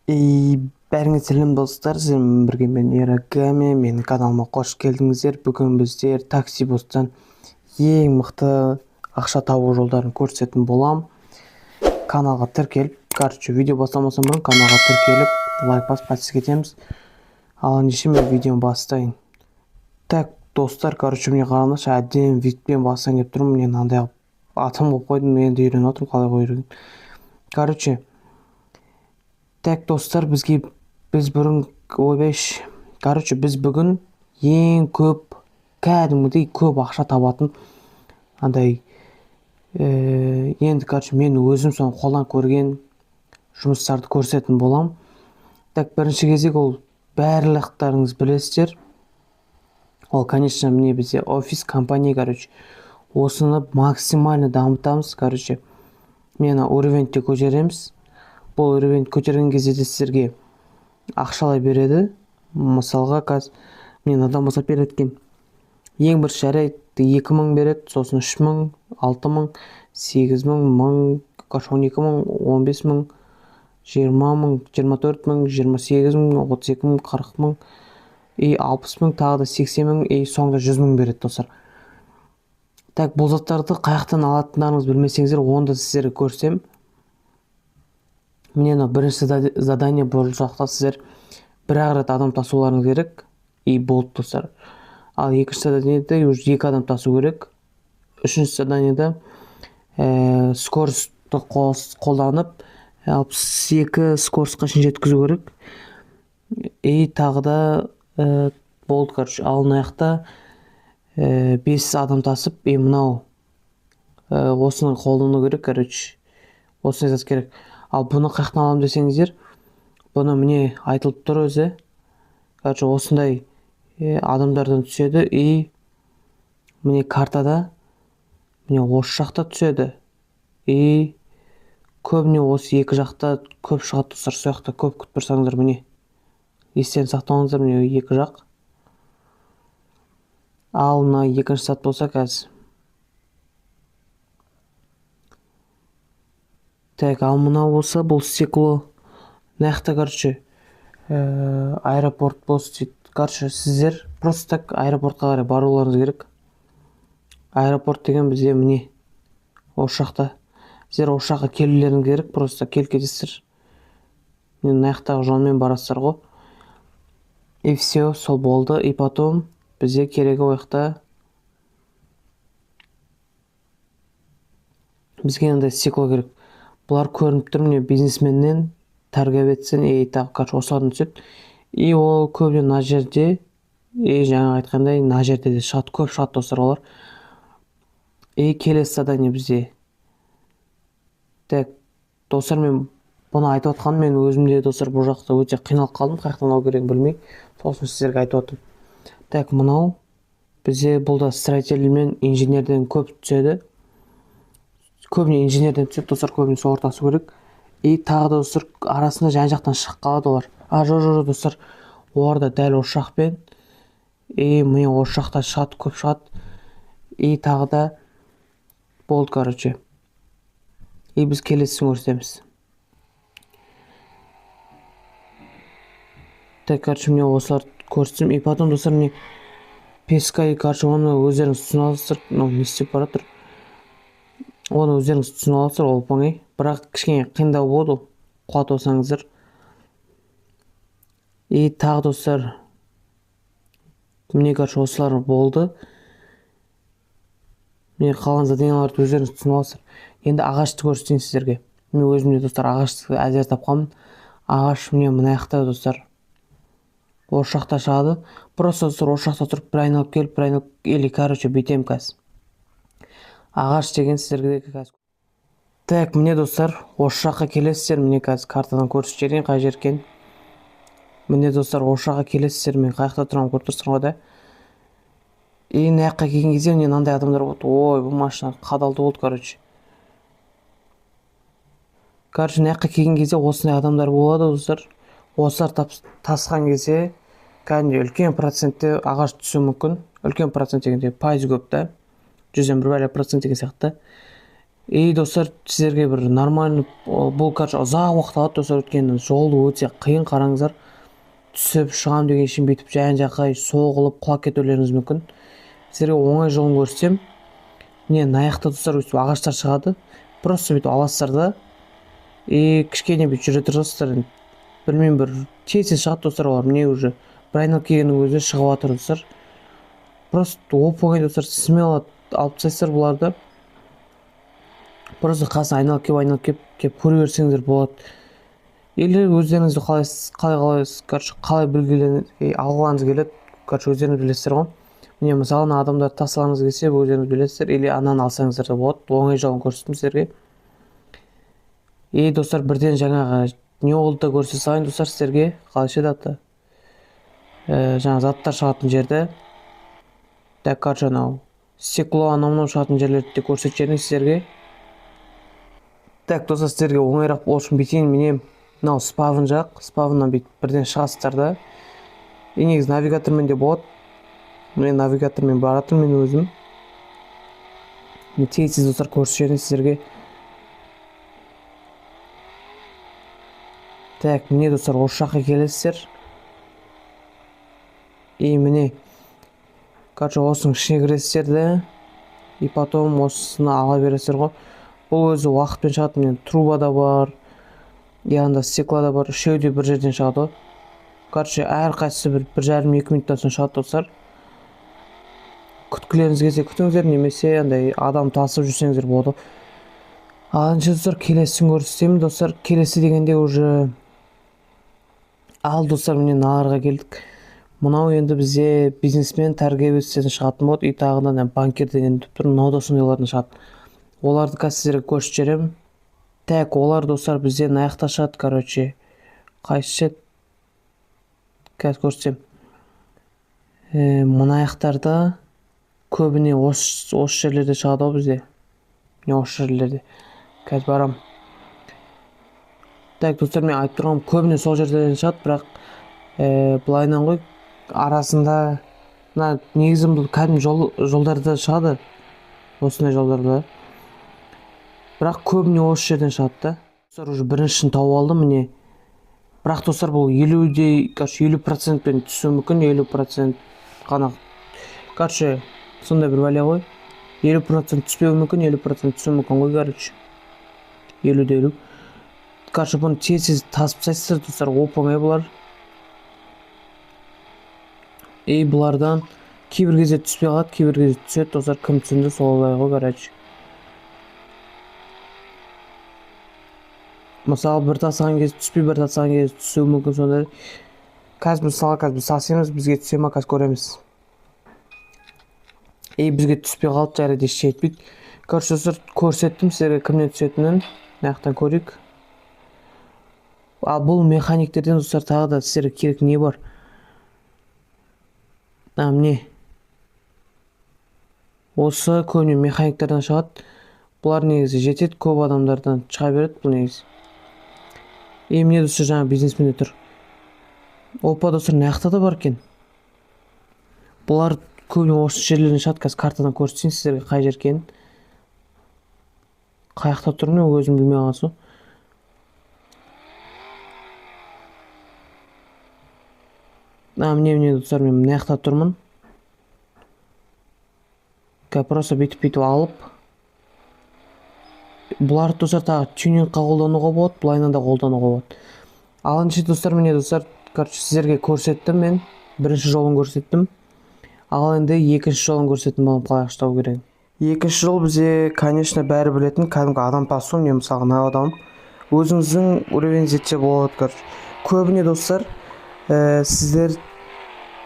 И бәріңе сәлем достар, сіздермен бірге мен Ираками, менің каналыма қош келдіңіздер. Бүгін біздер такси бостан ең мықты ақша табу жолдарын көрсететін болам. Каналға тіркеліп, видео бастамастан бұрын каналға тіркеліп, лайк басып подписка етеміз. Ал ендеше мен видеоны бастайын. Так, достар, міне қараңызшы, әдемі видпен бастайын деп тұрмын. Мен андай атым болып қойдым, енді үйреніп отырмын қалай қою. Так, достар, біз бүгін ең көп, кәдімгідей көп ақша табатын андай енді мен өзім соны қолдан көрген жұмыстарды көрсететін болам. Так, бірінші кезек ол барлықтарыңыз білесіздер. Ол, конечно, міне бізде офис компания, осыны максимально дамытамыз, мені уровеньте көтереміз. Бұл уровень көтерген кезде сіздерге ақшалай береді. Мысалға, мен адам басап береткен. Ең бір жарайды 2000 береді, сосын 3000, 6000, 8000, 1000, 12000, 15000, 20000, 24000, 28000, 32000, 40000, 60000, тағы да 80000, соңында 100000 береді, достар. Так, бұл заттарды қаяқтан алатындарыңыз білмесеңіздер, онда сіздерге көрсем. Міне бірінші задание бұл жақта сіздер бір-ақ рет адам тасуларыңыз керек, болды, достар. Ал екінші заданиеде екі адам тасу керек. Үшінші заданиеде скоростьті қолданып 62 скоростьқа шейін жеткізу керек. Тағы да болды, ал аяқта 5 адам тасып, мынау осыны қолдану керек, осыны зат керек. Ал бұны қаяқтан аламын десеңіздер, бұны міне айтылып тұр өзі. Осындай адамдардан түседі, міне картада міне осы жақта түседі. Көбіне осы екі жақта көп шығады, достар. Сол жақта көп күтіп тұрсаңыздар, міне естен сақтауыңыздар, міне екі жақ. Ал мына екінші сат болса қазір. Так, ал мына болса, бұл стекло. Нақта, аэропорт болсы. Сіздер просто так аэропортқа қарай баруларыңыз керек. Аэропорт деген бізде міне осы жақта. Сіздер осы жаққа келулеріңіз керек, просто келіп кетесіздер. Мен нақтағы жолмен барасыздар ғой. Все, сол болды. Потом бізде керегі ояқта бізге андай стекло керек. Бұлар көрініп тұр, міне бизнесменнен торговецтен, осыған түседі. Ол көбіне мына жерде, жаңа айтқандай, мына жерде де шығады, көп шығады, достар, олар. Келесі задание бізде. Так, достар, мен бұны айтып отқаным, мен өзімде, достар, бұл жақта өте қиналып қалдым, қаяқтан алу керегін білмей, сосын сіздерге айтып отырмын. Так, мынау бізде бұл да строитель мен инженерден көп түседі. Көбіне инженерден түседі, достар, көбіне сол ортасы керек. Тағы да, достар, арасында жан жақтан шығып қалады олар. Жоқ, достар, оларда дәл осы жақпен, міне осы жақта шығады, көп шығады. Тағы да болды, біз келесісін көрсетеміз. Так, міне осылар көрсетім. Потом, достар, міне песка, оны өздеріңіз түсін аласыздар, не істеп баратыр. Оны өздеріңіз түсін аласыздар, ол оңай. Бірақ кішкене қиындау болды, қуат болсаңыздар. Тағы, достар, міне осылар болды. Міне қалған заданияларды өздеріңіз түсін аласыздар. Енді ағашты көрсетейін сіздерге. Мен өзімде, достар, ағашты әзер тапқанмын. Ағаш міне мына жақта, достар, осы жақта шығады. Просто, достар, осы жақта тұрып бір айналып келіп, бүйтем қазір. Ағаш деген сіздерге қазір. Так, міне, достар, осы жаққа келесіздер, міне қазір картадан көрсетіп жіберейін қай жер екен. Міне, достар, осы жаққа келесіздер, мен қаяқта тұрамын, көріп тұрсың ғой да. Мына жаққа келген кезде міне мынандай адамдар болды. Бұл машина қадалды болды, мына жаққа келген кезде осындай адамдар болады, достар. Осылар тасқан кезде кәдімгі үлкен процентте ағаш түсуі мүмкін. Үлкен процент дегенде пайыз көп та. 100-1 процент деген сияқты. Достар, сіздерге бір нормальный бұл короче ұзақ уақыт алады достар, өйткені жолы өте қиын. Қараңыздар, түсіп шығам деген үшін бүйтіп жан жаққа соғылып құлап кетулеріңіз мүмкін. Сіздерге оңай жолын көрсетсем, міне мына жақта достар өйтіп ағаштар шығады, просто бүйтіп аласыздар да кішкене бүйтіп жүре тұрасыздар. Білмеймін, бір тез шығады достар олар. Міне уже бір айналып келгеннің өзінде шығып жатыр достар. Просто оп-оңай достар, смело алып тастайсыздар бұларды. Просто қасына айналып кеп көре берсеңіздер болады. Или өздеріңізді қалай алғыларыңыз келеді, өздеріңіз білесіздер ғой. Міне мысалы адамдар тастағыңыз келсе, өздеріңіз білесіздер, или ананы алсаңыздар да болады. Оңай жолын көрсеттім сіздерге. Достар, бірден жаңағы не болды да көрсете салайын достар сіздерге. Қалайша даты жаңа заттар шығатын жерді. Так, анау стекло анау шығатын жерлерді де көрсетіп сіздерге. Так, достар, сіздерге оңайырақ болу үшін бүйтейін. Міне мынау спавн жақ, спавннан бүйтіп бірден шығасыздар да. Негізі навигатормен де болады. Мен навигатормен баратырмын мен өзім. Тез достар көрсетемін сіздерге. Так, міне достар, осы жаққа келесіздер. Міне осының ішіне кіресіздер де, и потом осыны ала бересіздер ғой. Бұл өзі уақытпен шығады. Міне труба да бар, янда стекло да бар, үшеуі де бір жерден шығады. Әрқайсысы бір 1,5-2 минуттан соң шығады достар. Күткілеріңіз келсе күтіңіздер, немесе андай адам тасып жүрсеңіздер болады. Алыншы достар, келесін көрсетемін достар. Келесі дегенде уже достар, міне наларға келдік. Мынау енді бізде бизнесмен тәрбие өтсесін шығатын болады. Үй тағынан банкир деген тұр, мынау да сондайлардан шығады. Оларды қазір сіздерге көрсетіп жіберемін. Так, олар достар бізде аяқта шығады, қайсы қазір көрсетсем. Мына аяқтарда көбіне осы жерлерде шығады ғой бізде. Міне осы жерлерде. Қазір барам. Так, достар, мен айтып тұрғаным, көбіне сол жерлерден шығады, бірақ былайынан ғой, арасында негізі бұл кәдімгі жолдарда шығады. Осындай жолдарда. Бірақ көбіне осы жерден шығады да. Достар, уже біріншісін тауып алдым, міне. Бірақ достар, бұл 50%-пен түсуі мүмкін, 50% қана. Сондай бір бәле ғой. 50% түспеуі мүмкін, 50% түсуі мүмкін ғой, 50-50. Бұны тез тасып тастайсыздар достар, оп-оңай бұлар. Бұлардан кейбір кезде түспей қалады, кейбір кезде түседі достар, кім түсінді солай ғой. Мысалы, бір тасыған кезде түспей, бір тасыған кезде түсуі мүмкін сондай. Қазір біз сасеміз, бізге түсе ма, қазір көреміз. Бізге түспей қалды, жарайды, еш жетпейді. Достар, көрсеттім сіздерге кімнен түсетінін. Наяқтан көрейік. Бұл механиктерден достар тағы да сіздерге керек не бар? Міне. Осы көбіне механиктерден шығады. Бұлар негізі жетеді, көп адамдардан шыға береді бұл негізі. Міне достар, жаңа бизнесменде тұр. Опа достар, наяқта да бар екен. Бұлар көбіне осы жерлерден шығады. Қазір картадан көрсетейін сіздерге қай жер екенін. Қай жақта тұрмын, өзім білмей қалған соң. Міне достар, мен мына жақта тұрмын. Просто бүйтіп алып. Бұларды достар тағы тюнингқа қолдануға болады, бұлайынан да қолдануға болады. Алыншы достар, міне достар, сіздерге көрсеттім мен. Бірінші жолын көрсеттім. Ал енді екінші жолын көрсеттім, балым қалай аштау керек. Екінші жол бізде, конечно, бәрі білетін, кәдімгі адам тасу, мен мысалы мына адам. Өзіңіздің уровень жетсе болады. Көбіне достар, сіздер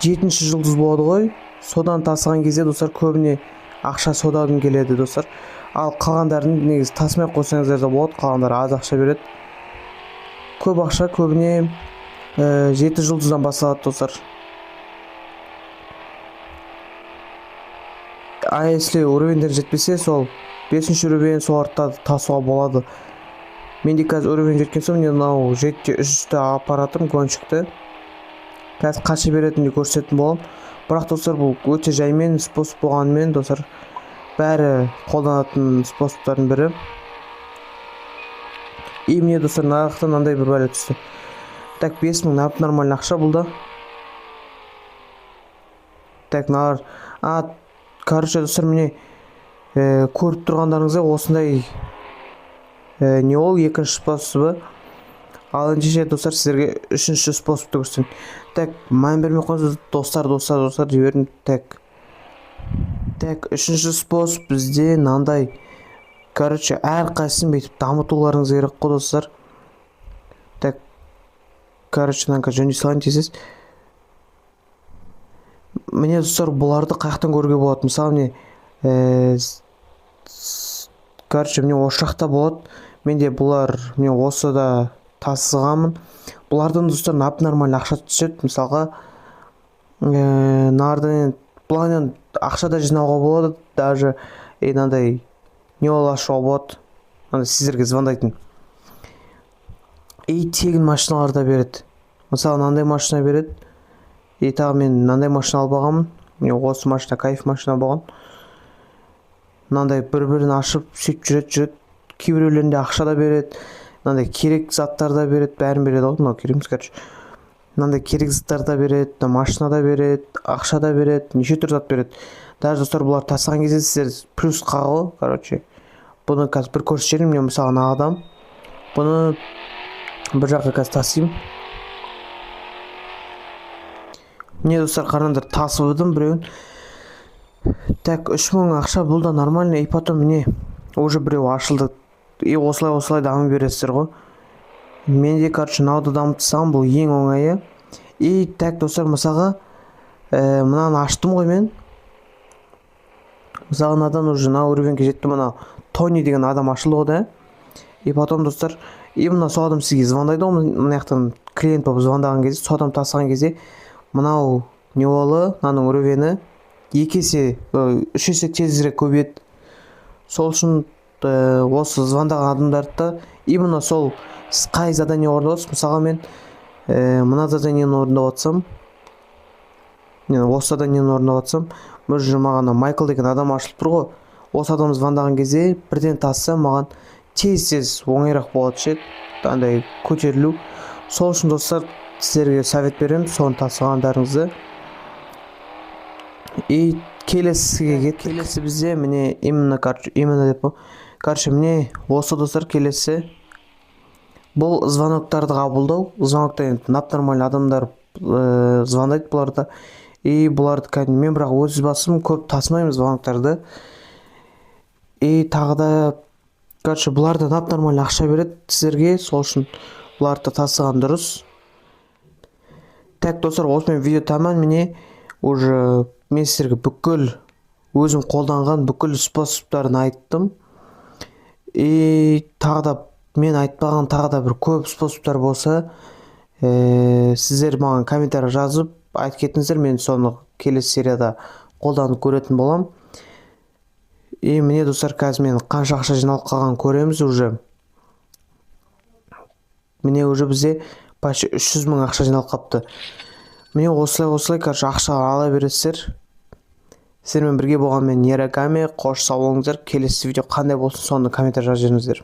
7-ші жұлдыз болады ғой, содан тасыған кезде достар көбіне ақша содан келеді достар. Ал қалғандарын негізі тасымай қойсаңыздар да болады, қалғандары аз ақша береді. Көп ақша көбіне 7 жұлдыздан басталады достар. Если уровендер жетпесе, сол 5-ші уровень сол артта тасуға болады. Менде қазір уровень жеткен соң, мен мынау 7-3-ті аппаратым гонщикті. Қазір қанша беретінді көрсететін болам. Бірақ достар, бұл өте жаймен способ болғанымен достар, бәрі қолданатын способтардың бірі. И мне достар нарықтан мынандай бір бәле түсті. Так, 5000 нормальный ақша болды. Так, мыналар короче достар, міне көріп тұрғандарыңызға осындай не ол екінші способы. Ал ендеше достар, сіздерге үшінші способты көрсетейін. Так, мән бермей қойыңыз достар жібердім. Так, үшінші способ бізде мынандай. Короче, әрқайсысын бүйтіп дамытуларыңыз керек қой достар. Так, короче, мынанға жөндей салайын десіз. Міне достар, бұларды қаяқтан көруге болады. Мысалы, міне короче, міне осы жақта болады. Менде бұлар, міне осы да тасығамын. Бұлардан достар нормальный ақша түседі. Мысалға, бұлардан ақша да жинауға болады. Даже мынандай не ол ашуға болады. Сіздерге звондайтын. И тегін машиналар да береді. Мысалы, мынандай машина береді. И тағы мен мынандай машина алып алғанмын. Міне осы машина кайф машина болған. Мынандай бір-бірін ашып сөйтіп жүреді. Кейбіреулерінде ақша да береді. Мынандай керек заттар да береді. Бәрін береді ғой. Мынау кереміз, короче. Мынандай керек заттар да береді. Машина да береді. Ақша да береді. Неше түрлі зат береді. Даже достар, бұлар тасыған кезде сіздер плюс қағылы. Короче, бұны қазір бір көрсетемін. Мен мысалы ана адам. Бұны бір жаққа қазір тасыймын. Міне достар, қараңдар, тасып өдім біреуін. Так, 3000 ақша бұл да нормально. И потом міне уже біреу ашылды. И осылай дамы бересіздер ғой. Менде, короче, науды дамытсам, бұл ең оңайы. И так, достар, мысалға мынаны аштым ғой мен. Мысалы, надан уже на уровеньге жетті. Мына Тони деген адам ашылды ғой да. И потом, достар, мына сол адам сізге звондайды ғой. Мына жақтан клиент болып звондаған кезде, сол адам тасыған кезде, мынау не олы, мынаның уровені 2 есе, 3 есе тезірек көбейеді. Сол үшін осы звондаған адамдарды именно сол қай задание орындап, мысалға мен мына заданиені орындап жатсам, осы заданиені орындап жатсам, бір маған Майкл деген адам ашылып тұр ғой. Осы адам звондаған кезде бірден тасса, маған тез оңайрақ болады ше, андай көтерілу. Сол үшін достар, сіздерге совет беремін, соны тасығандарыңызды. И келесіге кеттік. Келесі бізде міне именно деп. Короче, міне осы достар келесі. Бұл звоноктарды қабылдау. Звоноктан нормальный адамдар звондайды бұларда. И бұларды мен бірақ өз басым көп тасымаймын звоноктарды. И тағы да, короче, бұларды нормальный ақша береді сіздерге. Сол үшін бұларды тасыған дұрыс. Так, достар, осымен видео тамам. Міне уже мен сіздерге бүкіл өзім қолданған бүкіл способтарын айттым. И тағы да мен айтпаған тағы да бір көп способтар болса, сіздер маған комментарий жазып айтып кетіңіздер, мен соны келесі серияда қолданып көретін болам. И міне достар, қазір мен қанша ақша жиналып қалған көреміз уже. Міне уже бізде почти 300 000 ақша жиналып қапты. Міне осылай, короче, ақша ала бересіздер. Сіздермен бірге болған мен Нерагами. Қош сау болыңыздар. Келесі видео қандай болсын, соны комментарий жазып жіберіңіздер.